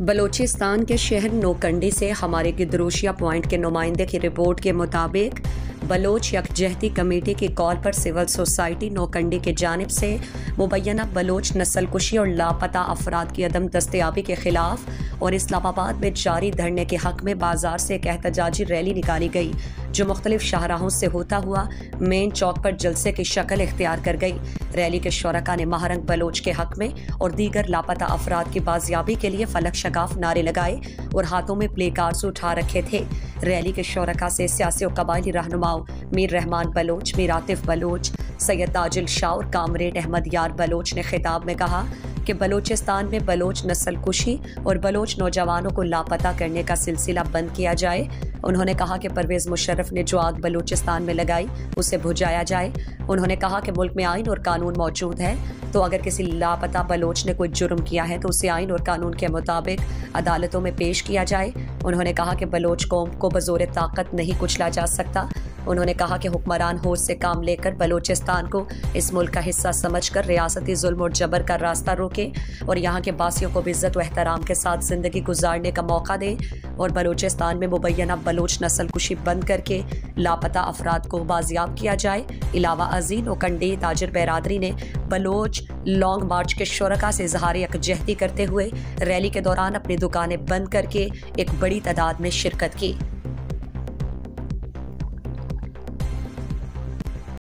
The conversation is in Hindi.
बलूचिस्तान के शहर नोकंडी से हमारे गिदरोशिया पॉइंट के नुमाइंदे की रिपोर्ट के मुताबिक बलोच यकजहती कमेटी की कॉल पर सिविल सोसाइटी नोकंडी की जानिब से मुबैना बलोच नस्लकुशी और लापता अफराद की अदम दस्तयाबी के खिलाफ और इस्लामाबाद में जारी धरने के हक में बाजार से एक एहतजाजी रैली निकाली गई, जो मुख्तलिफ शाहराहों से होता हुआ मेन चौक पर जलसे की शक्ल इख्तियार कर गई। रैली के शुरका ने महारंग बलोच के हक में और दीगर लापता अफराद की बाजियाबी के लिए फलक शगाफ नारे लगाए और हाथों में प्ले कार्ड्स उठा रखे थे। रैली के शुरका से सियासी और कबायली रहनुमाओं मीर रहमान बलोच, मीर आतिफ बलोच, सैयद ताजिल शाह और कामरेड अहमद यार बलोच ने खिताब में कहा कि बलूचिस्तान में बलोच नस्लकुशी और बलोच नौजवानों को लापता करने का सिलसिला बंद किया जाए। उन्होंने कहा कि परवेज़ मुशर्रफ ने जो आग बलूचिस्तान में लगाई उसे बुझाया जाए। उन्होंने कहा कि मुल्क में आइन और कानून मौजूद है, तो अगर किसी लापता बलोच ने कोई जुर्म किया है तो उसे आइन और कानून के मुताबिक अदालतों में पेश किया जाए। उन्होंने कहा कि बलोच कौम को बज़ोर ताकत नहीं कुचला जा सकता। उन्होंने कहा कि हुक्मरान होश से काम लेकर बलूचिस्तान को इस मुल्क का हिस्सा समझकर रियासती जुल्म और जबर का रास्ता रोके और यहाँ के बासियों को भी इज्जत व एहतराम के साथ ज़िंदगी गुजारने का मौका दे और बलूचिस्तान में मुबैना बलोच नस्लकुशी बंद करके लापता अफराद को बाजियाब किया जाए। इलावा अजीन और कंडी ताजिर बैरादरी ने बलोच लॉन्ग मार्च के शुरका से इजहार यकजहती करते हुए रैली के दौरान अपनी दुकानें बंद करके एक बड़ी तादाद में शिरकत की।